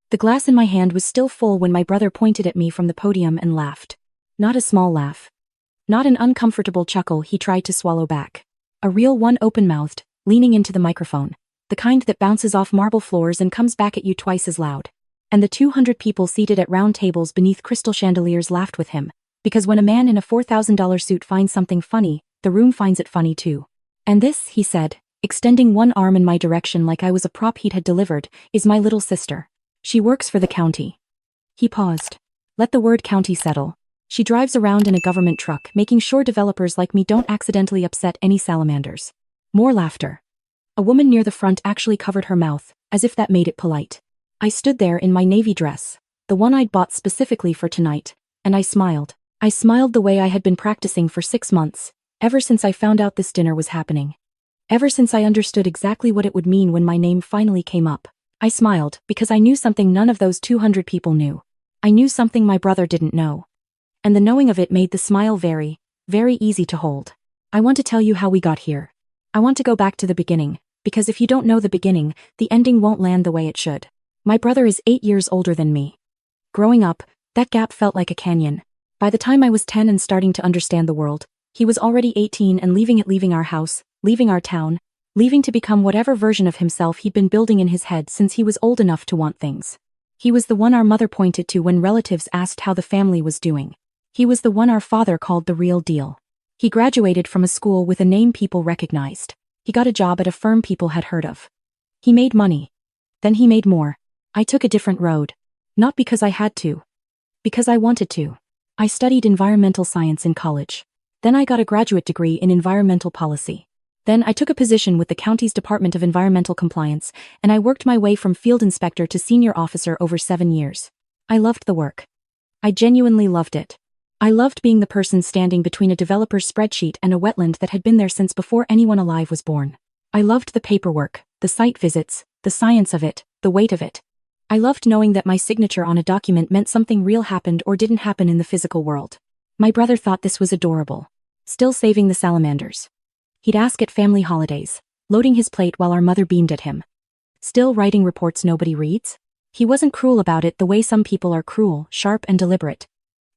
The glass in my hand was still full when my brother pointed at me from the podium and laughed. Not a small laugh. Not an uncomfortable chuckle he tried to swallow back. A real one, open-mouthed, leaning into the microphone. The kind that bounces off marble floors and comes back at you twice as loud. And the 200 people seated at round tables beneath crystal chandeliers laughed with him, because when a man in a $4,000 suit finds something funny, the room finds it funny too. And this, he said, extending one arm in my direction like I was a prop he'd had delivered, is my little sister. She works for the county. He paused. Let the word county settle. She drives around in a government truck, making sure developers like me don't accidentally upset any salamanders. More laughter. A woman near the front actually covered her mouth, as if that made it polite. I stood there in my navy dress, the one I'd bought specifically for tonight, and I smiled. I smiled the way I had been practicing for 6 months, ever since I found out this dinner was happening. Ever since I understood exactly what it would mean when my name finally came up. I smiled because I knew something none of those 200 people knew. I knew something my brother didn't know. And the knowing of it made the smile very, very easy to hold. I want to tell you how we got here. I want to go back to the beginning, because if you don't know the beginning, the ending won't land the way it should. My brother is 8 years older than me. Growing up, that gap felt like a canyon. By the time I was 10 and starting to understand the world, he was already 18 and leaving our house, leaving our town, leaving to become whatever version of himself he'd been building in his head since he was old enough to want things. He was the one our mother pointed to when relatives asked how the family was doing. He was the one our father called the real deal. He graduated from a school with a name people recognized. He got a job at a firm people had heard of. He made money. Then he made more. I took a different road. Not because I had to. Because I wanted to. I studied environmental science in college. Then I got a graduate degree in environmental policy. Then I took a position with the county's Department of Environmental Compliance, and I worked my way from field inspector to senior officer over 7 years. I loved the work. I genuinely loved it. I loved being the person standing between a developer's spreadsheet and a wetland that had been there since before anyone alive was born. I loved the paperwork, the site visits, the science of it, the weight of it. I loved knowing that my signature on a document meant something real happened or didn't happen in the physical world. My brother thought this was adorable. Still saving the salamanders. He'd ask at family holidays, loading his plate while our mother beamed at him. Still writing reports nobody reads? He wasn't cruel about it the way some people are cruel, sharp and deliberate.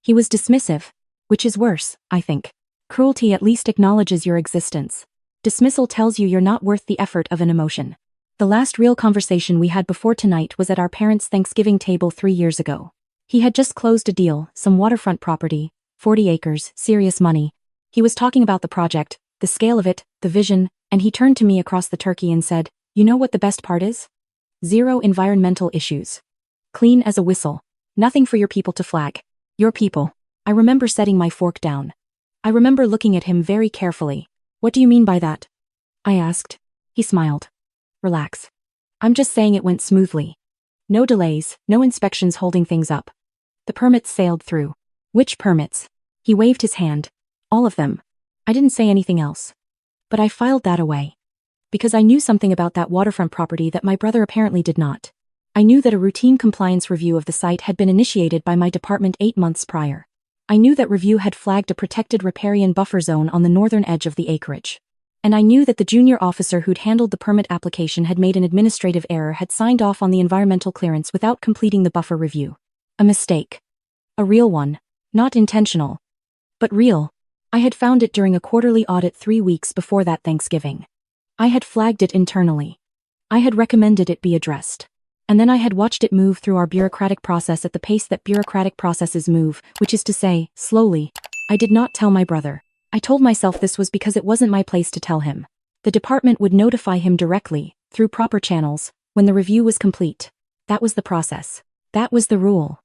He was dismissive, which is worse, I think. Cruelty at least acknowledges your existence. Dismissal tells you you're not worth the effort of an emotion. The last real conversation we had before tonight was at our parents' Thanksgiving table 3 years ago. He had just closed a deal, some waterfront property, 40 acres, serious money. He was talking about the project, the scale of it, the vision, and he turned to me across the turkey and said, "You know what the best part is? 0 environmental issues. Clean as a whistle. Nothing for your people to flag. Your people." I remember setting my fork down. I remember looking at him very carefully. "What do you mean by that?" I asked. He smiled. "Relax. I'm just saying it went smoothly. No delays, no inspections holding things up. The permits sailed through." "Which permits?" He waved his hand. "All of them." I didn't say anything else. But I filed that away. Because I knew something about that waterfront property that my brother apparently did not. I knew that a routine compliance review of the site had been initiated by my department 8 months prior. I knew that review had flagged a protected riparian buffer zone on the northern edge of the acreage. And I knew that the junior officer who'd handled the permit application had made an administrative error, had signed off on the environmental clearance without completing the buffer review. A mistake. A real one. Not intentional. But real. I had found it during a quarterly audit 3 weeks before that Thanksgiving. I had flagged it internally. I had recommended it be addressed. And then I had watched it move through our bureaucratic process at the pace that bureaucratic processes move, which is to say, slowly. I did not tell my brother. I told myself this was because it wasn't my place to tell him. The department would notify him directly, through proper channels, when the review was complete. That was the process. That was the rule.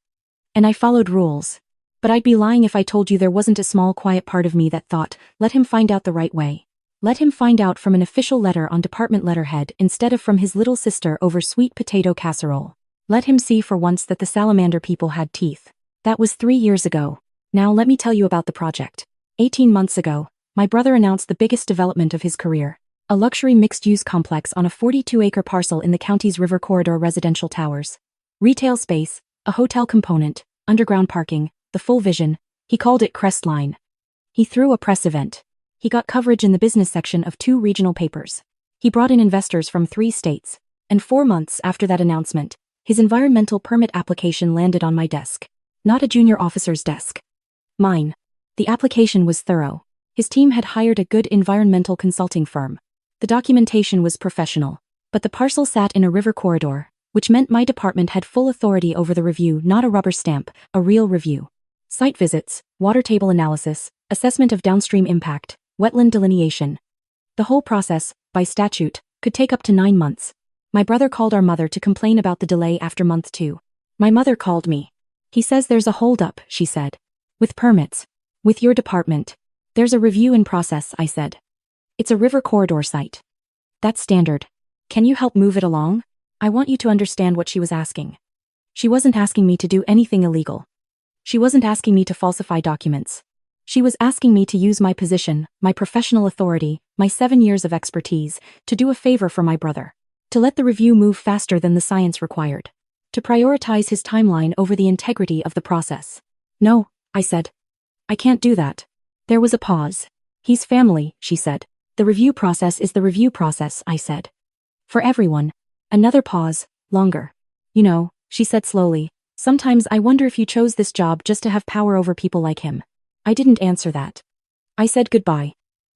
And I followed rules. But I'd be lying if I told you there wasn't a small quiet part of me that thought, let him find out the right way. Let him find out from an official letter on department letterhead instead of from his little sister over sweet potato casserole. Let him see for once that the salamander people had teeth. That was 3 years ago. Now let me tell you about the project. 18 months ago, my brother announced the biggest development of his career. A luxury mixed-use complex on a 42-acre parcel in the county's River Corridor residential towers. Retail space, a hotel component, underground parking, the full vision. He called it Crestline. He threw a press event. He got coverage in the business section of 2 regional papers. He brought in investors from 3 states. And 4 months after that announcement, His environmental permit application landed on my desk. Not a junior officer's desk. Mine. The application was thorough. His team had hired a good environmental consulting firm. The documentation was professional. But the parcel sat in a river corridor, which meant my department had full authority over the review, not a rubber stamp, a real review. Site visits, water table analysis, assessment of downstream impact, wetland delineation. The whole process, by statute, could take up to 9 months. My brother called our mother to complain about the delay after month 2. My mother called me. He says there's a hold-up, she said. With permits. With your department. There's a review in process, I said. It's a river corridor site. That's standard. Can you help move it along? I want you to understand what she was asking. She wasn't asking me to do anything illegal. She wasn't asking me to falsify documents. She was asking me to use my position, my professional authority, my 7 years of expertise, to do a favor for my brother. To let the review move faster than the science required. To prioritize his timeline over the integrity of the process. No, I said. I can't do that. There was a pause. He's family, she said. The review process is the review process, I said. For everyone. Another pause, longer. You know, she said slowly, sometimes I wonder if you chose this job just to have power over people like him. I didn't answer that. I said goodbye.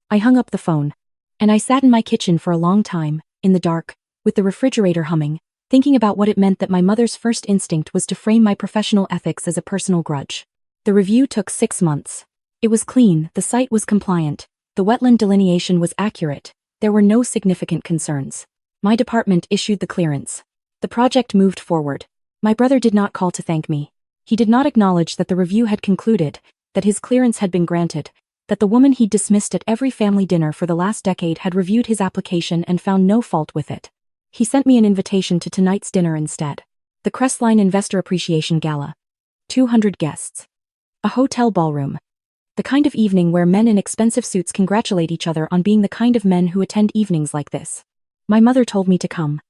I hung up the phone. And I sat in my kitchen for a long time, in the dark, with the refrigerator humming, thinking about what it meant that my mother's first instinct was to frame my professional ethics as a personal grudge. The review took 6 months. It was clean, the site was compliant, the wetland delineation was accurate, there were no significant concerns. My department issued the clearance. The project moved forward. My brother did not call to thank me. He did not acknowledge that the review had concluded, that his clearance had been granted, that the woman he dismissed at every family dinner for the last decade had reviewed his application and found no fault with it. He sent me an invitation to tonight's dinner instead. The Crestline Investor Appreciation Gala. 200 guests. A hotel ballroom. The kind of evening where men in expensive suits congratulate each other on being the kind of men who attend evenings like this. My mother told me to come.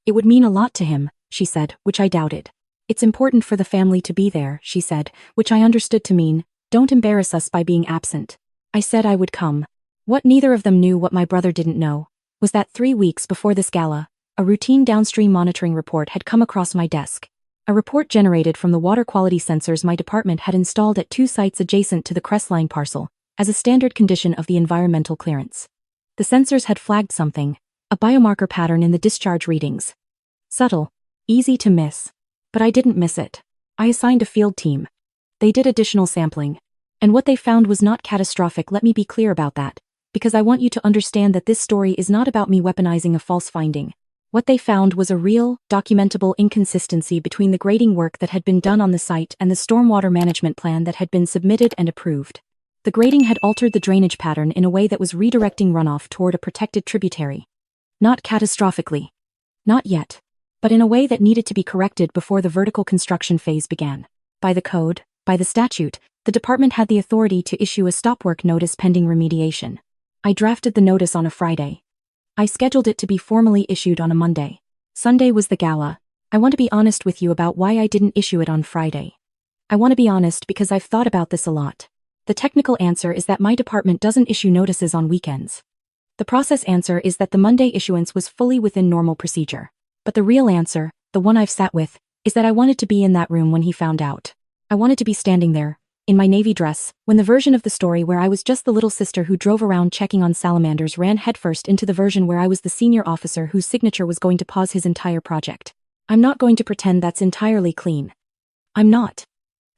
It would mean a lot to him, she said, which I doubted. It's important for the family to be there, she said, which I understood to mean, don't embarrass us by being absent. I said I would come. What neither of them knew, what my brother didn't know, was that 3 weeks before this gala, a routine downstream monitoring report had come across my desk. A report generated from the water quality sensors my department had installed at 2 sites adjacent to the Crestline parcel, as a standard condition of the environmental clearance. The sensors had flagged something, a biomarker pattern in the discharge readings. Subtle, easy to miss. But I didn't miss it. I assigned a field team. They did additional sampling. And what they found was not catastrophic, let me be clear about that, because I want you to understand that this story is not about me weaponizing a false finding. What they found was a real, documentable inconsistency between the grading work that had been done on the site and the stormwater management plan that had been submitted and approved. The grading had altered the drainage pattern in a way that was redirecting runoff toward a protected tributary. Not catastrophically. Not yet. But in a way that needed to be corrected before the vertical construction phase began. By the code, by the statute, the department had the authority to issue a stop work notice pending remediation. I drafted the notice on a Friday. I scheduled it to be formally issued on a Monday. Sunday was the gala. I want to be honest with you about why I didn't issue it on Friday. I want to be honest because I've thought about this a lot. The technical answer is that my department doesn't issue notices on weekends. The process answer is that the Monday issuance was fully within normal procedure. But the real answer, the one I've sat with, is that I wanted to be in that room when he found out. I wanted to be standing there, in my navy dress, when the version of the story where I was just the little sister who drove around checking on salamanders ran headfirst into the version where I was the senior officer whose signature was going to pause his entire project. I'm not going to pretend that's entirely clean. I'm not.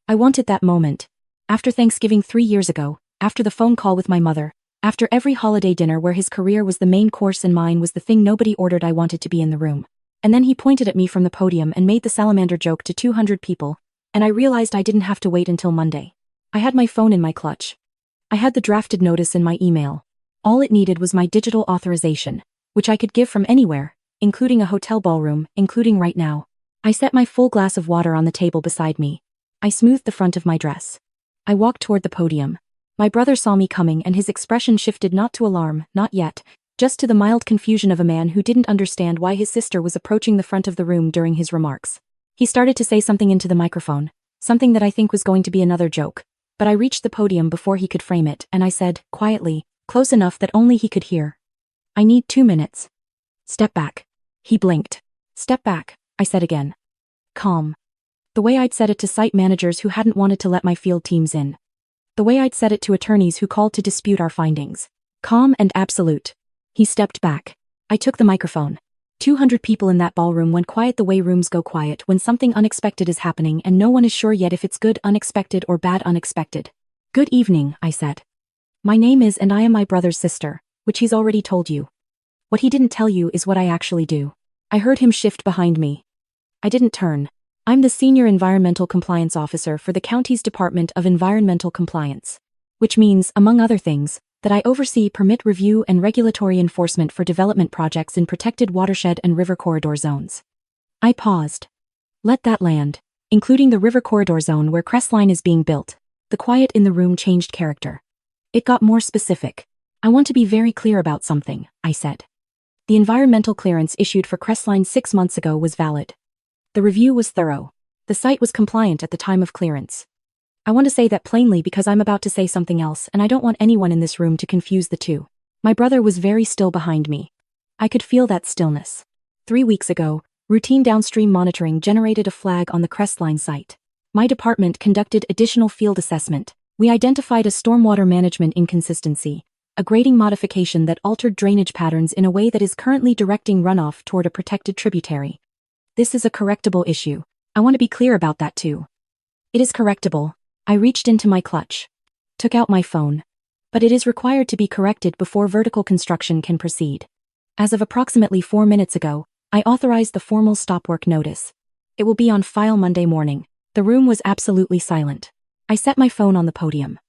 I wanted that moment. After Thanksgiving 3 years ago, after the phone call with my mother, after every holiday dinner where his career was the main course and mine was the thing nobody ordered, I wanted to be in the room. And then he pointed at me from the podium and made the salamander joke to 200 people, and I realized I didn't have to wait until Monday. I had my phone in my clutch. I had the drafted notice in my email. All it needed was my digital authorization, which I could give from anywhere, including a hotel ballroom, including right now. I set my full glass of water on the table beside me. I smoothed the front of my dress. I walked toward the podium. My brother saw me coming and his expression shifted not to alarm, not yet, just to the mild confusion of a man who didn't understand why his sister was approaching the front of the room during his remarks. He started to say something into the microphone, something that I think was going to be another joke. But I reached the podium before he could frame it, and I said, quietly, close enough that only he could hear. I need 2 minutes. Step back. He blinked. Step back, I said again. calm. The way I'd said it to site managers who hadn't wanted to let my field teams in. The way I'd said it to attorneys who called to dispute our findings. Calm and absolute. He stepped back. I took the microphone. 200 people in that ballroom went quiet the way rooms go quiet when something unexpected is happening and no one is sure yet if it's good unexpected or bad unexpected. Good evening, I said. My name is and I am my brother's sister, which he's already told you. What he didn't tell you is what I actually do. I heard him shift behind me. I didn't turn. I'm the Senior Environmental Compliance Officer for the county's Department of Environmental Compliance. Which means, among other things, that I oversee permit review and regulatory enforcement for development projects in protected watershed and river corridor zones. I paused. Let that land, including the river corridor zone where Crestline is being built. The quiet in the room changed character. It got more specific. I want to be very clear about something, I said. The environmental clearance issued for Crestline 6 months ago was valid. The review was thorough. The site was compliant at the time of clearance. I want to say that plainly because I'm about to say something else and I don't want anyone in this room to confuse the two. My brother was very still behind me. I could feel that stillness. 3 weeks ago, routine downstream monitoring generated a flag on the Crestline site. My department conducted additional field assessment. We identified a stormwater management inconsistency, a grading modification that altered drainage patterns in a way that is currently directing runoff toward a protected tributary. This is a correctable issue. I want to be clear about that too. It is correctable. I reached into my clutch. Took out my phone. But it is required to be corrected before vertical construction can proceed. As of approximately 4 minutes ago, I authorized the formal stop work notice. It will be on file Monday morning. The room was absolutely silent. I set my phone on the podium.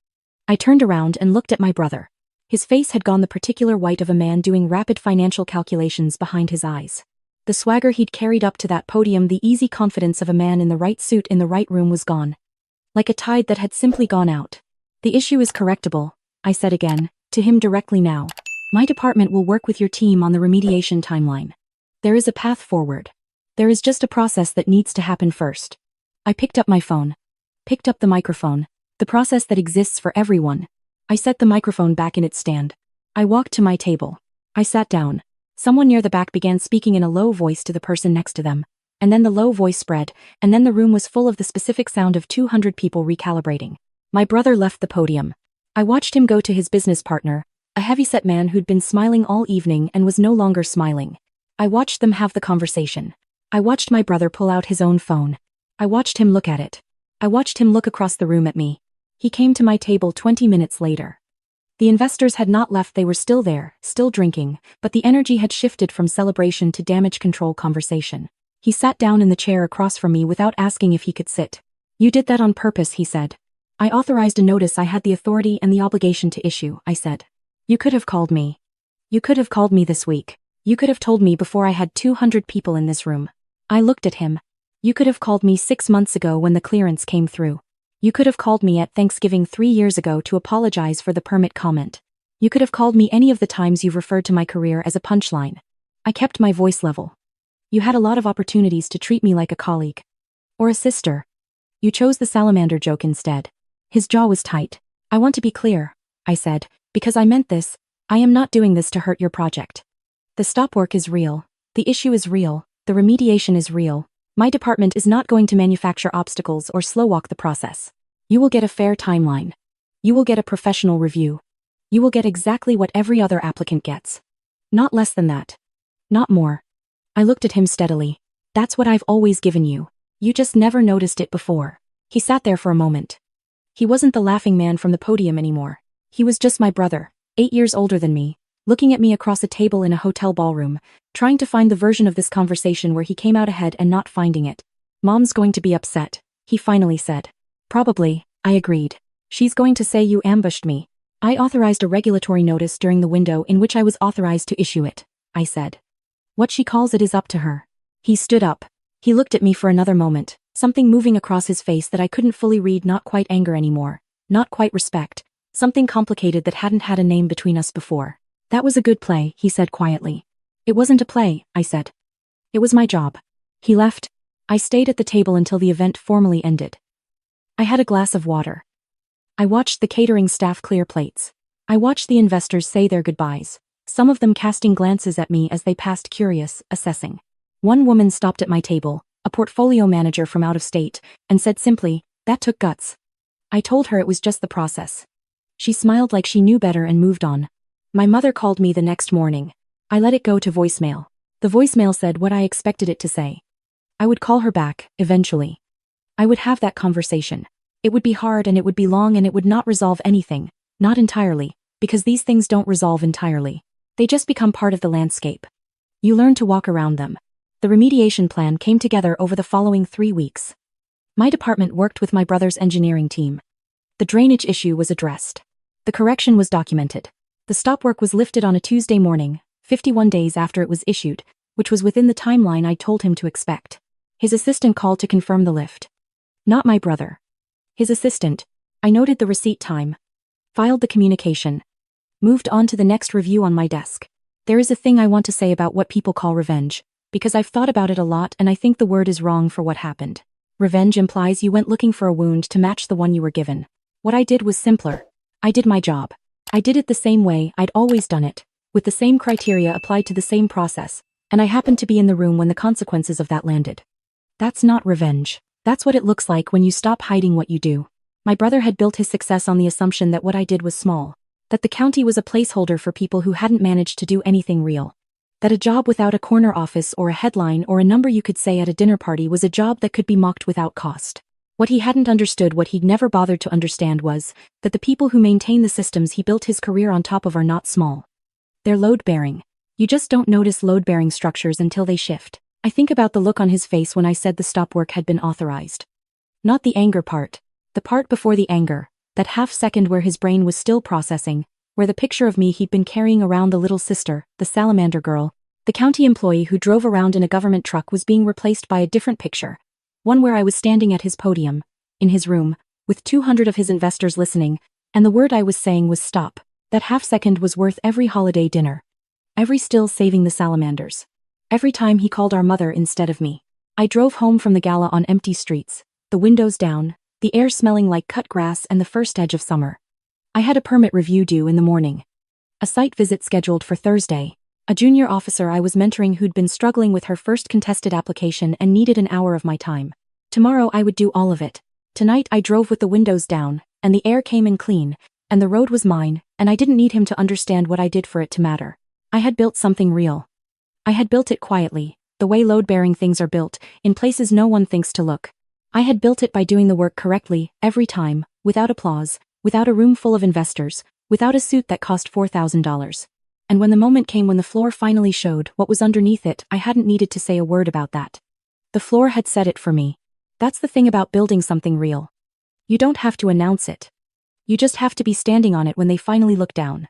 I turned around and looked at my brother. His face had gone the particular white of a man doing rapid financial calculations behind his eyes. The swagger he'd carried up to that podium, the easy confidence of a man in the right suit in the right room was gone. Like a tide that had simply gone out. The issue is correctable, I said again, to him directly now. My department will work with your team on the remediation timeline. There is a path forward. There is just a process that needs to happen first. I picked up my phone. Picked up the microphone. The process that exists for everyone. I set the microphone back in its stand. I walked to my table. I sat down. Someone near the back began speaking in a low voice to the person next to them. And then the low voice spread, and then the room was full of the specific sound of 200 people recalibrating. My brother left the podium. I watched him go to his business partner, a heavyset man who'd been smiling all evening and was no longer smiling. I watched them have the conversation. I watched my brother pull out his own phone. I watched him look at it. I watched him look across the room at me. He came to my table 20 minutes later. The investors had not left, they were still there, still drinking, but the energy had shifted from celebration to damage control conversation. He sat down in the chair across from me without asking if he could sit. You did that on purpose, he said. I authorized a notice I had the authority and the obligation to issue, I said. You could have called me. You could have called me this week. You could have told me before I had 200 people in this room. I looked at him. You could have called me 6 months ago when the clearance came through. You could have called me at Thanksgiving 3 years ago to apologize for the permit comment. You could have called me any of the times you've referred to my career as a punchline. I kept my voice level. You had a lot of opportunities to treat me like a colleague. Or a sister. You chose the salamander joke instead. His jaw was tight. I want to be clear, I said, because I meant this. I am not doing this to hurt your project. The stop work is real. The issue is real. The remediation is real. My department is not going to manufacture obstacles or slow walk the process. You will get a fair timeline. You will get a professional review. You will get exactly what every other applicant gets. Not less than that. Not more. I looked at him steadily. That's what I've always given you. You just never noticed it before. He sat there for a moment. He wasn't the laughing man from the podium anymore. He was just my brother, 8 years older than me, looking at me across a table in a hotel ballroom, trying to find the version of this conversation where he came out ahead and not finding it. Mom's going to be upset, he finally said. Probably, I agreed. She's going to say you ambushed me. I authorized a regulatory notice during the window in which I was authorized to issue it, I said. What she calls it is up to her. He stood up. He looked at me for another moment, something moving across his face that I couldn't fully read, not quite anger anymore, not quite respect, something complicated that hadn't had a name between us before. That was a good play, he said quietly. It wasn't a play, I said. It was my job. He left. I stayed at the table until the event formally ended. I had a glass of water. I watched the catering staff clear plates. I watched the investors say their goodbyes, some of them casting glances at me as they passed, curious, assessing. One woman stopped at my table, a portfolio manager from out of state, and said simply, "That took guts." I told her it was just the process. She smiled like she knew better and moved on. My mother called me the next morning. I let it go to voicemail. The voicemail said what I expected it to say. I would call her back, eventually. I would have that conversation. It would be hard and it would be long and it would not resolve anything, not entirely, because these things don't resolve entirely. They just become part of the landscape. You learn to walk around them. The remediation plan came together over the following 3 weeks. My department worked with my brother's engineering team. The drainage issue was addressed. The correction was documented. The stop work was lifted on a Tuesday morning, 51 days after it was issued, which was within the timeline I told him to expect. His assistant called to confirm the lift. Not my brother. His assistant. I noted the receipt time. Filed the communication. Moved on to the next review on my desk. There is a thing I want to say about what people call revenge, because I've thought about it a lot and I think the word is wrong for what happened. Revenge implies you went looking for a wound to match the one you were given. What I did was simpler. I did my job. I did it the same way I'd always done it, with the same criteria applied to the same process, and I happened to be in the room when the consequences of that landed. That's not revenge. That's what it looks like when you stop hiding what you do. My brother had built his success on the assumption that what I did was small, that the county was a placeholder for people who hadn't managed to do anything real, that a job without a corner office or a headline or a number you could say at a dinner party was a job that could be mocked without cost. What he hadn't understood, what he'd never bothered to understand, was that the people who maintain the systems he built his career on top of are not small. They're load-bearing. You just don't notice load-bearing structures until they shift. I think about the look on his face when I said the stop work had been authorized. Not the anger part. The part before the anger. That half second where his brain was still processing, where the picture of me he'd been carrying around, the little sister, the salamander girl, the county employee who drove around in a government truck, was being replaced by a different picture. One where I was standing at his podium, in his room, with 200 of his investors listening, and the word I was saying was stop. That half second was worth every holiday dinner. Every still saving the salamanders. Every time he called our mother instead of me. I drove home from the Gala on empty streets, the windows down, the air smelling like cut grass and the first edge of summer. I had a permit review due in the morning. A site visit scheduled for Thursday. A junior officer I was mentoring who'd been struggling with her first contested application and needed an hour of my time. Tomorrow I would do all of it. Tonight I drove with the windows down, and the air came in clean, and the road was mine, and I didn't need him to understand what I did for it to matter. I had built something real. I had built it quietly, the way load-bearing things are built, in places no one thinks to look. I had built it by doing the work correctly, every time, without applause, without a room full of investors, without a suit that cost $4,000. And when the moment came when the floor finally showed what was underneath it, I hadn't needed to say a word about that. The floor had said it for me. That's the thing about building something real. You don't have to announce it. You just have to be standing on it when they finally look down.